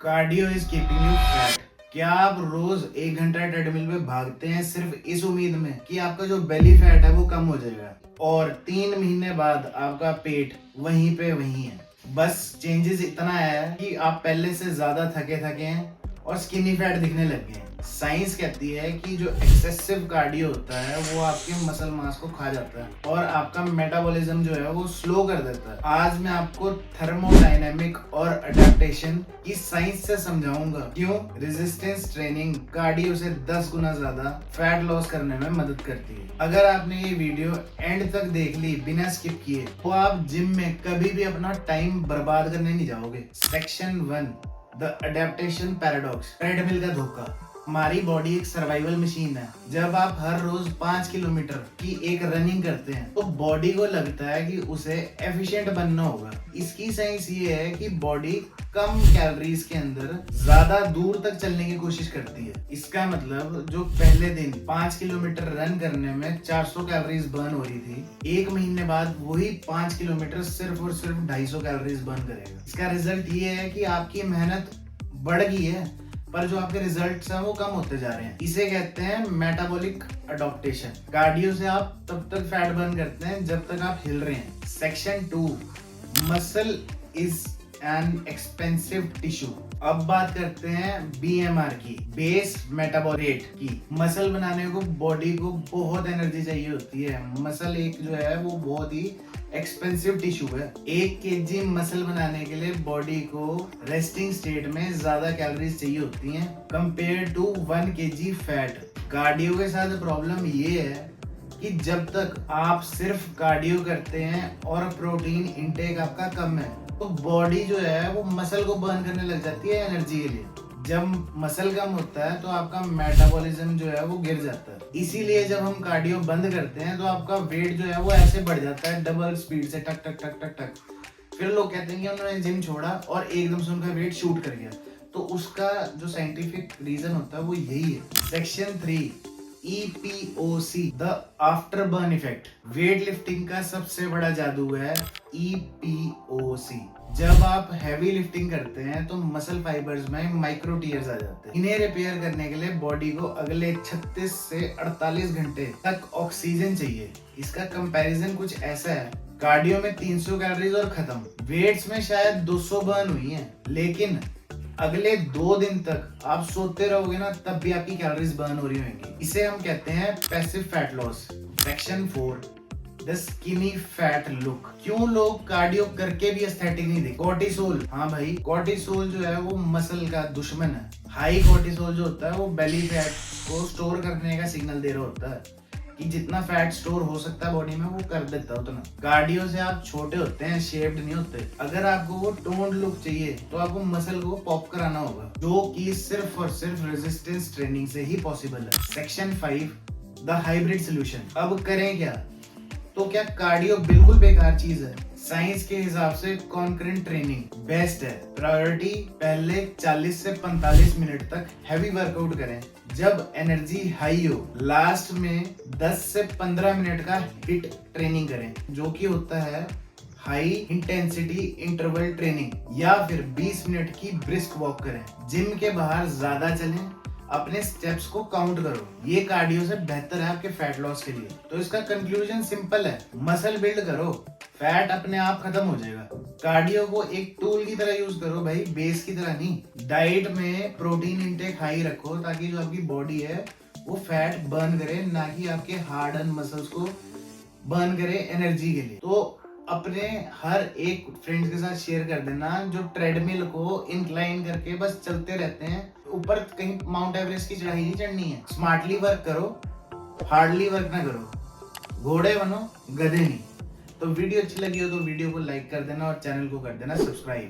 Cardio is keeping you fat. क्या आप रोज 1 घंटा ट्रेडमिल पे भागते हैं सिर्फ इस उम्मीद में कि आपका जो बेली फैट है वो कम हो जाएगा और 3 महीने बाद आपका पेट वहीं पे वहीं है। बस चेंजेस इतना आया है कि आप पहले से ज्यादा थके थके हैं और स्किनी फैट दिखने लग गए हैं। साइंस कहती है कि जो एक्सेसिव कार्डियो होता है वो आपके मसल मास को खा जाता है और आपका मेटाबॉलिज्म जो है वो स्लो कर देता है। आज मैं आपको थर्मोडायनेमिक और अडेप्टेशन की साइंस से समझाऊंगा क्यों रेजिस्टेंस ट्रेनिंग कार्डियो से 10 गुना ज्यादा फैट लॉस करने में मदद करती है। अगर आपने ये वीडियो एंड तक देख ली बिना स्किप किए तो आप जिम में कभी भी अपना टाइम बर्बाद करने नहीं जाओगे। Section 1, the adaptation paradox. Treadmill का धोखा। हमारी बॉडी एक सर्वाइवल मशीन है। जब आप हर रोज 5 किलोमीटर की एक रनिंग करते हैं तो बॉडी को लगता है कि उसे एफिशिएंट बनना होगा। इसकी साइंस ये है कि बॉडी कम कैलोरीज के अंदर ज्यादा दूर तक चलने की कोशिश करती है। इसका मतलब जो पहले दिन 5 किलोमीटर रन करने में 400 कैलोरीज बर्न हो रही थी, 1 महीने बाद वही 5 किलोमीटर सिर्फ और सिर्फ 250 कैलोरीज बर्न करेगा। इसका रिजल्ट ये है कि आपकी मेहनत बढ़ गई है पर जो आपके रिजल्ट्स हैं वो कम होते जा रहे हैं। इसे कहते हैं मेटाबॉलिक अडॉप्टेशन। कार्डियो से आप तब तक फैट बर्न करते हैं जब तक आप हिल रहे हैं। Section 2, muscle is an expensive tissue. अब बात करते हैं BMR की, बेस मेटाबॉलिक रेट की। मसल बनाने को बॉडी को बहुत एनर्जी चाहिए होती है। मसल एक जो है वो बहुत ही एक्सपेंसिव टिश्यू है। 1 kg मसल बनाने के लिए बॉडी को रेस्टिंग स्टेट में ज्यादा कैलोरीज चाहिए होती हैं compare to 1 kg fat. Cardio के साथ प्रॉब्लम ये है कि जब तक आप सिर्फ कार्डियो करते हैं और प्रोटीन इंटेक आपका कम है तो बॉडी जो है वो मसल को बर्न करने लग जाती है एनर्जी के लिए। जब मसल कम होता है तो आपका मेटाबॉलिज्म जो है वो गिर जाता है। इसीलिए जब हम कार्डियो बंद करते हैं तो आपका वेट जो है वो ऐसे बढ़ जाता है डबल स्पीड से, टक टक टक टक टक। फिर लोग कहते हैं कि उन्होंने जिम छोड़ा और एकदम से उनका वेट शूट कर गया। तो उसका जो साइंटिफिक रीजन होता है वो यही है। Section 3, EPOC, the after burn effect. Weight lifting का सबसे बड़ा जादू है EPOC। जब आप हैवी लिफ्टिंग करते हैं तो मसल फाइबर्स में माइक्रो टीयर्स आ जाते हैं। इन्हें रिपेयर करने के लिए बॉडी को अगले 36 से 48 घंटे तक ऑक्सीजन चाहिए। इसका कंपैरिजन कुछ ऐसा है, कार्डियो में 300 कैलोरीज और खत्म। वेट्स में शायद 200 बर्न हुई हैं, लेकिन अगले 2 दिन तक आप सोते रहोगे ना तब भी आपकी कैलोरीज बर्न हो रही होंगी। इसे हम कहते हैं passive fat loss. Section 4, the skinny fat look. क्यों लोग कार्डियो करके भी एस्थेटिक नहीं दिखते? कॉर्टिसोल। हाँ भाई, कॉर्टिसोल जो है वो मसल का दुश्मन है। हाई कॉर्टिसोल जो होता है वो बेली फैट को स्टोर करने का सिग्नल दे रहा होता है कि जितना फैट स्टोर हो सकता है बॉडी में वो कर देता है उतना। कार्डियो से आप छोटे होते हैं, शेप्ड नहीं होते। अगर आपको वो टोन्ड लुक चाहिए तो आपको मसल को पॉप कराना होगा, जो कि सिर्फ और सिर्फ रेजिस्टेंस ट्रेनिंग से ही पॉसिबल है। Section 5, the hybrid solution. अब करें क्या? तो क्या कार्डियो बिल्कुल बेकार चीज है? साइंस के हिसाब से कॉन्करेंट ट्रेनिंग बेस्ट है। प्रायोरिटी पहले 40 से 45 मिनट तक हैवी वर्कआउट करें जब एनर्जी हाई हो। लास्ट में 10 से 15 मिनट का हिट ट्रेनिंग करें जो कि होता है हाई इंटेंसिटी इंटरवल ट्रेनिंग, या फिर 20 मिनट की ब्रिस्क वॉक करें। जिम के बाहर ज्यादा चलें, अपने स्टेप्स को काउंट करो। ये कार्डियो से बेहतर है आपके फैट लॉस के लिए। तो इसका कंक्लूजन सिंपल है, मसल बिल्ड करो, फैट अपने आप खत्म हो जाएगा। कार्डियो को एक टूल की तरह यूज करो भाई, बेस की तरह नहीं। डाइट में प्रोटीन इंटेक हाई रखो ताकि जो आपकी बॉडी है वो फैट बर्न करे, ना कि आपके हार्ड एंड मसल्स को बर्न करे एनर्जी के लिए। तो अपने हर एक फ्रेंड्स के साथ शेयर कर देना जो ट्रेडमिल को इंक्लाइन करके बस चलते रहते हैं। ऊपर कहीं माउंट एवरेस्ट की चढ़ाई नहीं चढ़नी है। स्मार्टली वर्क करो, हार्डली वर्क ना करो। घोड़े बनो, गधे नहीं। तो वीडियो अच्छी लगी हो तो वीडियो को लाइक कर देना और चैनल को कर देना सब्सक्राइब।